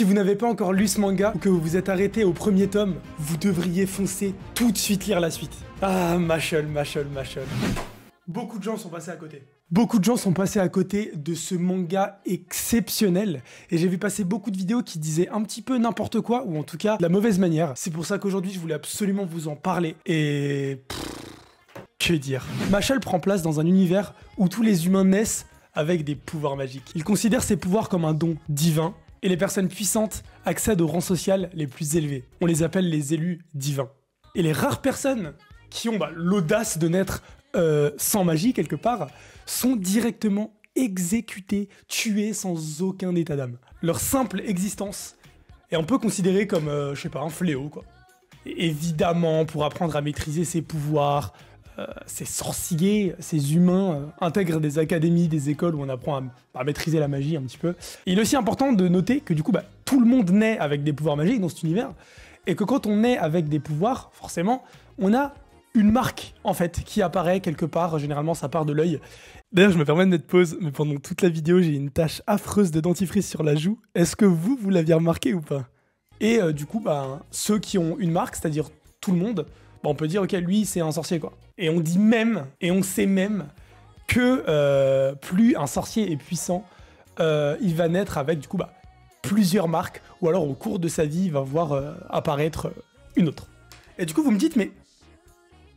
Si vous n'avez pas encore lu ce manga ou que vous vous êtes arrêté au premier tome, vous devriez foncer tout de suite lire la suite. Ah, Mashle. Beaucoup de gens sont passés à côté. Beaucoup de gens sont passés à côté de ce manga exceptionnel. Et j'ai vu passer beaucoup de vidéos qui disaient un petit peu n'importe quoi, ou en tout cas de la mauvaise manière. C'est pour ça qu'aujourd'hui, je voulais absolument vous en parler. Et... que dire? Mashle prend place dans un univers où tous les humains naissent avec des pouvoirs magiques. Il considère ces pouvoirs comme un don divin, et les personnes puissantes accèdent au rang social les plus élevés. On les appelle les élus divins. Et les rares personnes qui ont l'audace de naître sans magie quelque part, sont directement exécutés, tués sans aucun état d'âme. Leur simple existence est un peu considérée comme, je sais pas, un fléau, quoi. Et évidemment, pour apprendre à maîtriser ses pouvoirs, ces sorciers, ces humains intègrent des académies, des écoles où on apprend à maîtriser la magie un petit peu. Et il est aussi important de noter que du coup, tout le monde naît avec des pouvoirs magiques dans cet univers, et que quand on naît avec des pouvoirs, forcément, on a une marque, en fait, qui apparaît quelque part, généralement ça part de l'œil. D'ailleurs, je me permets de mettre pause, mais pendant toute la vidéo, j'ai une tache affreuse de dentifrice sur la joue. Est-ce que vous l'aviez remarqué ou pas? Et du coup, ceux qui ont une marque, c'est-à-dire tout le monde, on peut dire, ok, lui, c'est un sorcier, quoi. Et on dit même, et on sait même, que plus un sorcier est puissant, il va naître avec, du coup, plusieurs marques, ou alors au cours de sa vie, il va voir apparaître une autre. Et du coup, vous me dites, mais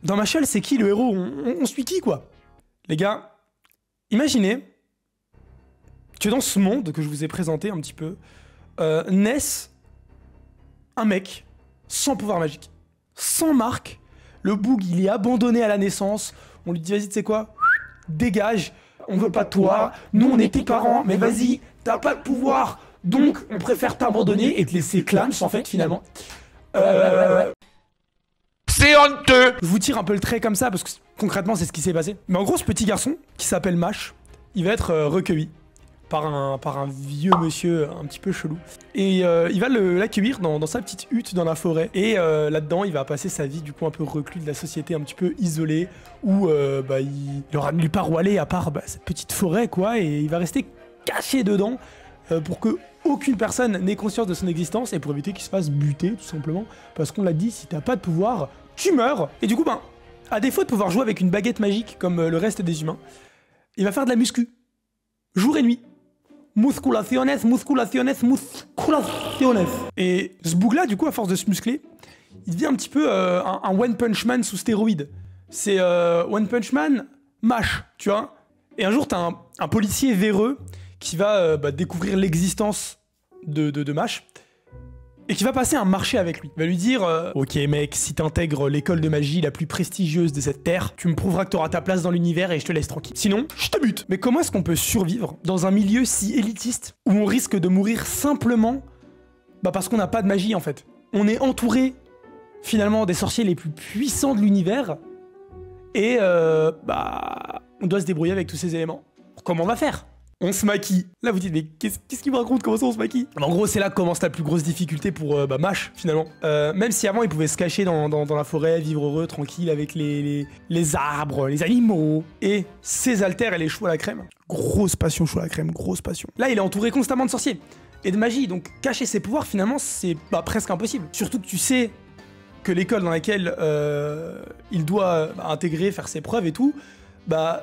dans Mashle, c'est qui le héros? On suit qui, quoi? Les gars, imaginez que dans ce monde que je vous ai présenté un petit peu, naisse un mec sans pouvoir magique, sans marque. Le boug, il est abandonné à la naissance. On lui dit, vas-y, tu sais quoi? Dégage, on veut pas de toi. Nous, on est tes parents, mais vas-y, t'as pas de pouvoir. Donc, on préfère t'abandonner et te laisser clams, en fait, finalement. C'est honteux! Je vous tire un peu le trait comme ça parce que concrètement c'est ce qui s'est passé. Mais en gros, ce petit garçon qui s'appelle Mash, il va être recueilli par un vieux monsieur un petit peu chelou. Et il va l'accueillir dans sa petite hutte dans la forêt. Et là-dedans, il va passer sa vie du coup un peu reclus de la société, un petit peu isolé, où il aura nulle part où aller à part cette petite forêt, quoi. Et il va rester caché dedans pour que aucune personne n'ait conscience de son existence et pour éviter qu'il se fasse buter, tout simplement. Parce qu'on l'a dit, si t'as pas de pouvoir, tu meurs. Et du coup, à défaut de pouvoir jouer avec une baguette magique comme le reste des humains, il va faire de la muscu. Jour et nuit. Musculaciones. Et ce boug-là, du coup, à force de se muscler, il devient un petit peu un One Punch Man sous stéroïde. C'est One Punch Man, Mash, tu vois. Et un jour, t'as un policier véreux qui va découvrir l'existence de Mash et qui va passer un marché avec lui. Il va lui dire ok mec, si t'intègres l'école de magie la plus prestigieuse de cette terre, tu me prouveras que t'auras ta place dans l'univers et je te laisse tranquille. Sinon, je te bute. Mais comment est-ce qu'on peut survivre dans un milieu si élitiste où on risque de mourir simplement parce qu'on n'a pas de magie en fait? On est entouré finalement des sorciers les plus puissants de l'univers et on doit se débrouiller avec tous ces éléments. Comment on va faire? On se maquille. Là, vous dites, mais qu'est-ce qu'il me raconte? Comment ça, on se maquille? En gros, c'est là que commence la plus grosse difficulté pour Mash, finalement. Même si avant, il pouvait se cacher dans la forêt, vivre heureux, tranquille, avec les arbres, les animaux, et ses haltères et les choux à la crème. Grosse passion, choux à la crème, grosse passion. Là, il est entouré constamment de sorciers et de magie, donc cacher ses pouvoirs, finalement, c'est presque impossible. Surtout que tu sais que l'école dans laquelle il doit intégrer, faire ses preuves et tout,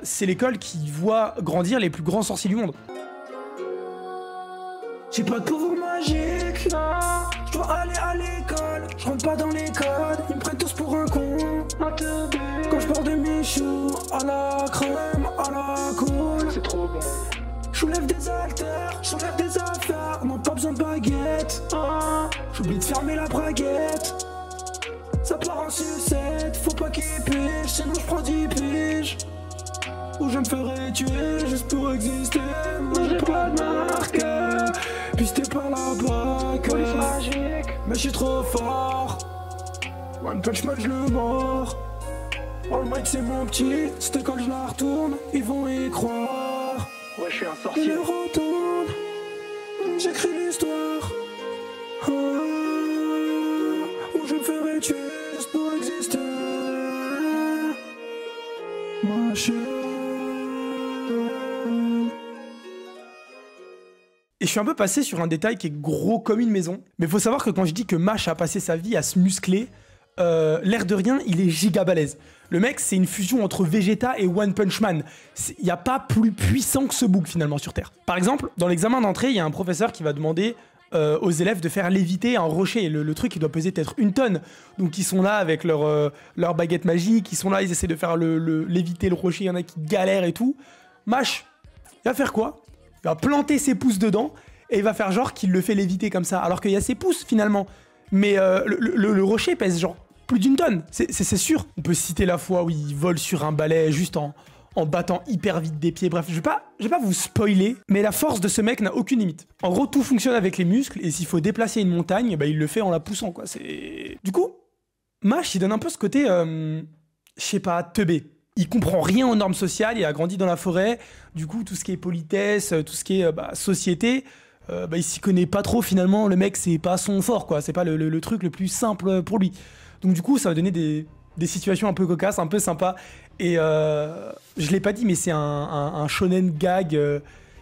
c'est l'école qui voit grandir les plus grands sorciers du monde. J'ai pas de pouvoir magique, non. Je dois aller à l'école, je rentre pas dans les codes. Ils me prennent tous pour un con. Quand je porte des michous, à la crème, à la cool. C'est trop bon. J'soulève des haltères, j'soulève des affaires. Non, pas besoin de baguette. J'oublie de fermer la braguette. Ça part en sucette, faut pas qu'il pige, sinon je prends 10 piges. Ou je me ferais tuer juste pour exister. Moi j'ai pas de marque, pisté par la bague. Police magique, mais je suis trop fort. One Punch Man je le mords. All Might c'est mon petit, cette école je la retourne, ils vont y croire. Ouais, je suis un sorcier. Je le retourne, j'écris l'histoire. Ou je me ferais tuer juste pour exister. Mashle. Et je suis un peu passé sur un détail qui est gros comme une maison, mais faut savoir que quand je dis que Mash a passé sa vie à se muscler, l'air de rien, il est giga balèze. Le mec, c'est une fusion entre Vegeta et One Punch Man. Il n'y a pas plus puissant que ce bouc finalement sur Terre. Par exemple, dans l'examen d'entrée, il y a un professeur qui va demander aux élèves de faire léviter un rocher. Le truc, il doit peser peut-être 1 tonne. Donc ils sont là avec leur baguette magique, ils sont là, ils essaient de faire léviter le rocher, il y en a qui galèrent et tout. Mash, il va faire quoi? Il va planter ses pouces dedans et il va faire genre qu'il le fait léviter comme ça, alors qu'il y a ses pouces finalement. Mais le rocher pèse genre plus d'1 tonne, c'est sûr. On peut citer la fois où il vole sur un balai juste en battant hyper vite des pieds. Bref, je vais pas vous spoiler, mais la force de ce mec n'a aucune limite. En gros, tout fonctionne avec les muscles, et s'il faut déplacer une montagne, bah, il le fait en la poussant, quoi. Du coup, Mash, il donne un peu ce côté, je sais pas, teubé. Il comprend rien aux normes sociales, il a grandi dans la forêt, du coup, tout ce qui est politesse, tout ce qui est société, il s'y connaît pas trop finalement. Le mec, c'est pas son fort, quoi. C'est pas le truc le plus simple pour lui. Donc du coup, ça va donner des situations un peu cocasses, un peu sympas. Et je l'ai pas dit, mais c'est un shonen gag.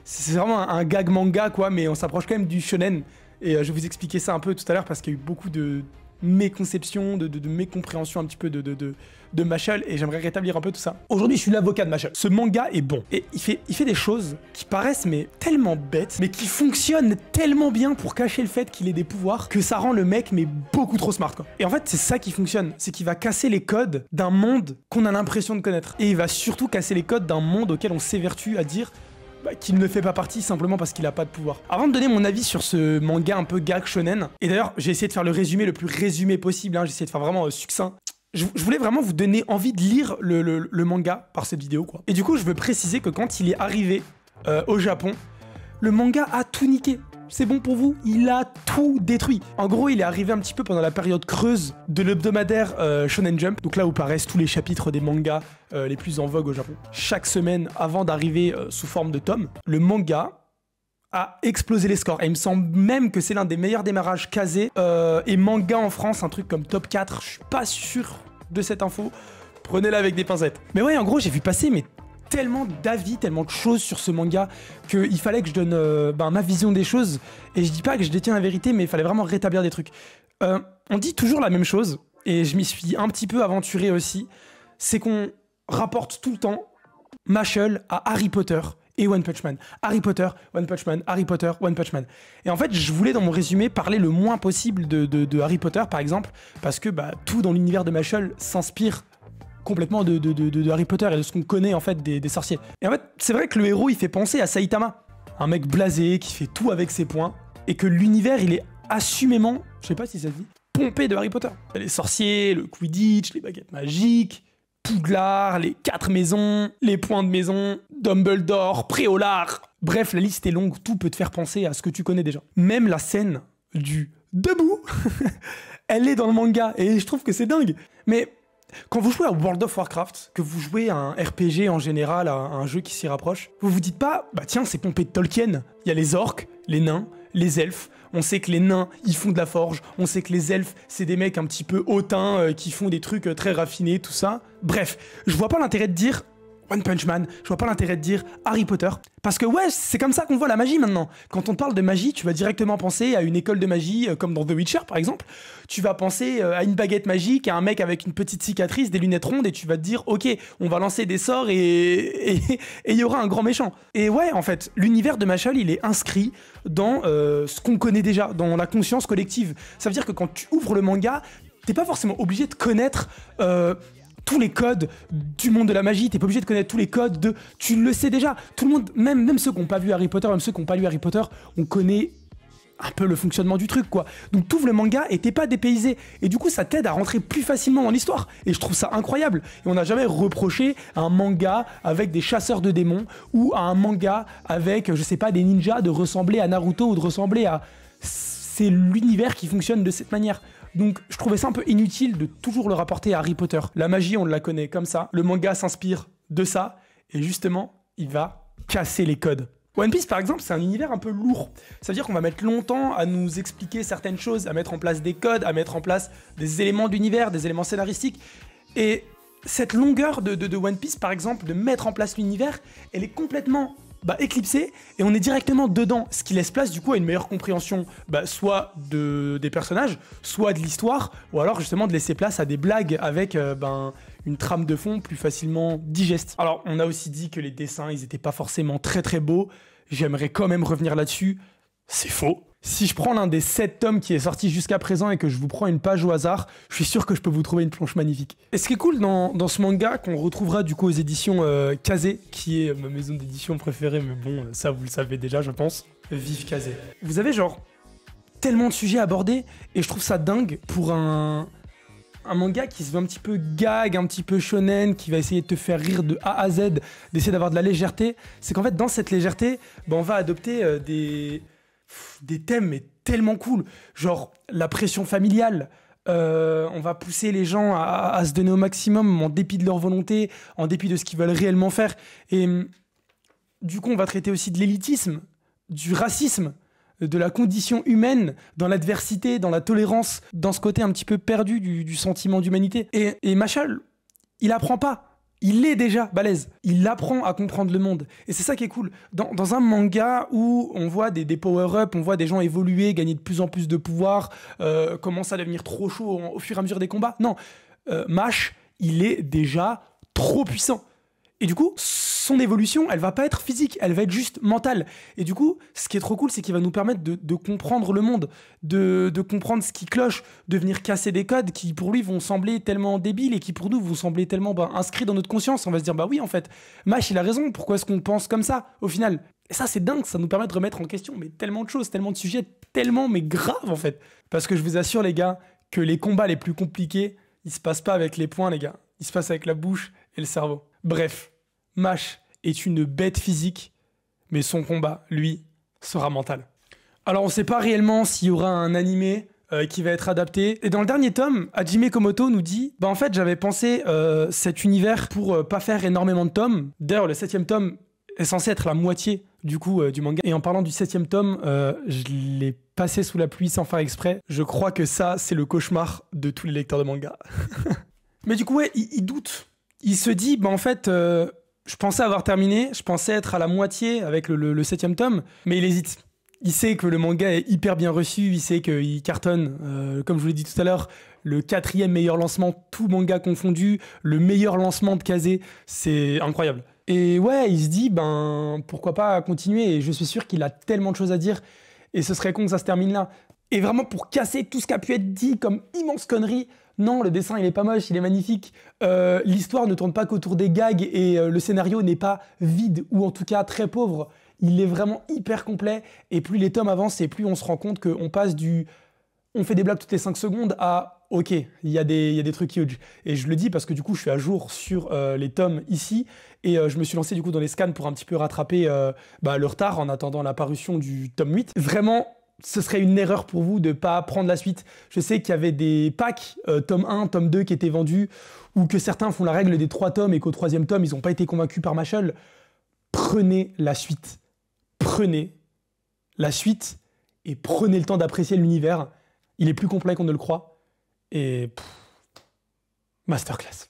C'est vraiment un gag manga, quoi, mais on s'approche quand même du shonen. Et je vais vous expliquer ça un peu tout à l'heure parce qu'il y a eu beaucoup de méconceptions, de mécompréhension un petit peu de Mashle, et j'aimerais rétablir un peu tout ça. Aujourd'hui, je suis l'avocat de Mashle. Ce manga est bon. Et il fait des choses qui paraissent mais tellement bêtes, mais qui fonctionnent tellement bien pour cacher le fait qu'il ait des pouvoirs, que ça rend le mec mais beaucoup trop smart, quoi. Et en fait, c'est ça qui fonctionne. C'est qu'il va casser les codes d'un monde qu'on a l'impression de connaître. Et il va surtout casser les codes d'un monde auquel on s'évertue à dire qu'il ne fait pas partie simplement parce qu'il a pas de pouvoir. Avant de donner mon avis sur ce manga un peu gag shonen, et d'ailleurs j'ai essayé de faire le résumé le plus résumé possible, hein, j'ai essayé de faire vraiment succinct, je voulais vraiment vous donner envie de lire le manga par cette vidéo, quoi. Et du coup je veux préciser que quand il est arrivé au Japon, le manga a tout niqué. C'est bon pour vous? Il a tout détruit. En gros, il est arrivé un petit peu pendant la période creuse de l'hebdomadaire Shonen Jump, donc là où paraissent tous les chapitres des mangas les plus en vogue au Japon. Chaque semaine, avant d'arriver sous forme de tome, le manga a explosé les scores. Et il me semble même que c'est l'un des meilleurs démarrages casés et manga en France, un truc comme top 4. Je suis pas sûr de cette info. Prenez-la avec des pincettes. Mais ouais, en gros, j'ai vu passer tellement d'avis, tellement de choses sur ce manga qu'il fallait que je donne ma vision des choses. Et je dis pas que je détiens la vérité, mais il fallait vraiment rétablir des trucs. On dit toujours la même chose, et je m'y suis un petit peu aventuré aussi, c'est qu'on rapporte tout le temps Mashle à Harry Potter et One Punch Man. Harry Potter, One Punch Man, Harry Potter, One Punch Man. Et en fait, je voulais dans mon résumé parler le moins possible de Harry Potter, par exemple, parce que tout dans l'univers de Mashle s'inspire complètement de Harry Potter et de ce qu'on connaît en fait des sorciers. Et en fait, c'est vrai que le héros il fait penser à Saitama, un mec blasé qui fait tout avec ses poings, et que l'univers il est assumément, je sais pas si ça se dit, pompé de Harry Potter. Les sorciers, le Quidditch, les baguettes magiques, Poudlard, les 4 maisons, les points de maison, Dumbledore, Préolard. Bref, la liste est longue, tout peut te faire penser à ce que tu connais déjà. Même la scène du debout, elle est dans le manga, et je trouve que c'est dingue. Mais quand vous jouez à World of Warcraft, que vous jouez à un RPG en général, à un jeu qui s'y rapproche, vous vous dites pas, tiens, c'est pompé de Tolkien. Il y a les orques, les nains, les elfes. On sait que les nains, ils font de la forge. On sait que les elfes, c'est des mecs un petit peu hautains, qui font des trucs très raffinés, tout ça. Bref, je vois pas l'intérêt de dire One Punch Man, je vois pas l'intérêt de dire Harry Potter, parce que ouais, c'est comme ça qu'on voit la magie maintenant. Quand on te parle de magie, tu vas directement penser à une école de magie, comme dans The Witcher par exemple. Tu vas penser à une baguette magique, à un mec avec une petite cicatrice, des lunettes rondes, et tu vas te dire, ok, on va lancer des sorts et il y aura un grand méchant. Et ouais, en fait, l'univers de Mashle, il est inscrit dans ce qu'on connaît déjà, dans la conscience collective. Ça veut dire que quand tu ouvres le manga, t'es pas forcément obligé de connaître tous les codes du monde de la magie, t'es pas obligé de connaître tous les codes de... Tu le sais déjà, tout le monde, même ceux qui n'ont pas vu Harry Potter, même ceux qui n'ont pas lu Harry Potter, on connaît un peu le fonctionnement du truc, quoi. Donc t'ouvres le manga et t'es pas dépaysé, et du coup ça t'aide à rentrer plus facilement dans l'histoire, et je trouve ça incroyable. Et on n'a jamais reproché à un manga avec des chasseurs de démons, ou à un manga avec, je sais pas, des ninjas de ressembler à Naruto, ou de ressembler à... C'est l'univers qui fonctionne de cette manière. Donc je trouvais ça un peu inutile de toujours le rapporter à Harry Potter. La magie, on la connaît comme ça. Le manga s'inspire de ça. Et justement, il va casser les codes. One Piece, par exemple, c'est un univers un peu lourd. Ça veut dire qu'on va mettre longtemps à nous expliquer certaines choses, à mettre en place des codes, à mettre en place des éléments d'univers, des éléments scénaristiques. Et cette longueur de One Piece, par exemple, de mettre en place l'univers, elle est complètement éclipsé et on est directement dedans, ce qui laisse place du coup à une meilleure compréhension soit des personnages, soit de l'histoire, ou alors justement de laisser place à des blagues avec une trame de fond plus facilement digeste. Alors on a aussi dit que les dessins ils étaient pas forcément très très beaux, j'aimerais quand même revenir là-dessus, c'est faux. Si je prends l'un des 7 tomes qui est sorti jusqu'à présent et que je vous prends une page au hasard, je suis sûr que je peux vous trouver une planche magnifique. Et ce qui est cool dans ce manga, qu'on retrouvera du coup aux éditions Kazé, qui est ma maison d'édition préférée, mais bon, ça vous le savez déjà, je pense. Vive Kazé. Vous avez genre tellement de sujets abordés, et je trouve ça dingue pour un manga qui se veut un petit peu gag, un petit peu shonen, qui va essayer de te faire rire de A à Z, d'essayer d'avoir de la légèreté. C'est qu'en fait, dans cette légèreté, on va adopter des thèmes mais tellement cool, genre la pression familiale, on va pousser les gens à se donner au maximum en dépit de leur volonté, en dépit de ce qu'ils veulent réellement faire, et du coup on va traiter aussi de l'élitisme, du racisme, de la condition humaine, dans l'adversité, dans la tolérance, dans ce côté un petit peu perdu du sentiment d'humanité. Et Machal, il apprend pas. Il est déjà balèze. Il apprend à comprendre le monde. Et c'est ça qui est cool. Dans un manga où on voit des power-up, on voit des gens évoluer, gagner de plus en plus de pouvoir, commencer à devenir trop chaud au fur et à mesure des combats. Non, Mash, il est déjà trop puissant. Et du coup, son évolution, elle va pas être physique, elle va être juste mentale. Et du coup, ce qui est trop cool, c'est qu'il va nous permettre de comprendre le monde, de comprendre ce qui cloche, de venir casser des codes qui, pour lui, vont sembler tellement débiles et qui, pour nous, vont sembler tellement inscrits dans notre conscience. On va se dire, oui, en fait, Mash, il a raison, pourquoi est-ce qu'on pense comme ça, au final? Et ça, c'est dingue, ça nous permet de remettre en question mais tellement de choses, tellement de sujets, tellement, mais graves, en fait. Parce que je vous assure, les gars, que les combats les plus compliqués, ils se passent pas avec les poings, les gars. Ils se passent avec la bouche et le cerveau. Bref, Mash est une bête physique, mais son combat, lui, sera mental. Alors on sait pas réellement s'il y aura un animé qui va être adapté. Et dans le dernier tome, Hajime Komoto nous dit en fait j'avais pensé cet univers pour pas faire énormément de tomes. D'ailleurs le 7e tome est censé être la moitié du coup du manga. Et en parlant du 7e tome, je l'ai passé sous la pluie sans faire exprès. Je crois que ça c'est le cauchemar de tous les lecteurs de manga. Mais du coup ouais, il doute. Il se dit en fait je pensais avoir terminé, je pensais être à la moitié avec le 7e tome, mais il hésite. Il sait que le manga est hyper bien reçu, il sait qu'il cartonne. Comme je vous l'ai dit tout à l'heure, le 4e meilleur lancement, tout manga confondu, le meilleur lancement de Kazé, c'est incroyable. Et ouais, il se dit, pourquoi pas continuer, et je suis sûr qu'il a tellement de choses à dire, et ce serait con que ça se termine là. Et vraiment, pour casser tout ce qui a pu être dit comme immense connerie, non, le dessin, il est pas moche, il est magnifique. L'histoire ne tourne pas qu'autour des gags et le scénario n'est pas vide ou en tout cas très pauvre. Il est vraiment hyper complet et plus les tomes avancent et plus on se rend compte qu'on passe du « on fait des blagues toutes les 5 secondes » à « ok, il y a des trucs huge ». Et je le dis parce que du coup, je suis à jour sur les tomes ici et je me suis lancé du coup dans les scans pour un petit peu rattraper le retard en attendant la parution du tome 8. Vraiment, ce serait une erreur pour vous de ne pas prendre la suite. Je sais qu'il y avait des packs, tome 1, tome 2 qui étaient vendus, ou que certains font la règle des 3 tomes et qu'au 3e tome, ils n'ont pas été convaincus par Machel. Prenez la suite. Prenez la suite et prenez le temps d'apprécier l'univers. Il est plus complet qu'on ne le croit. Et masterclass.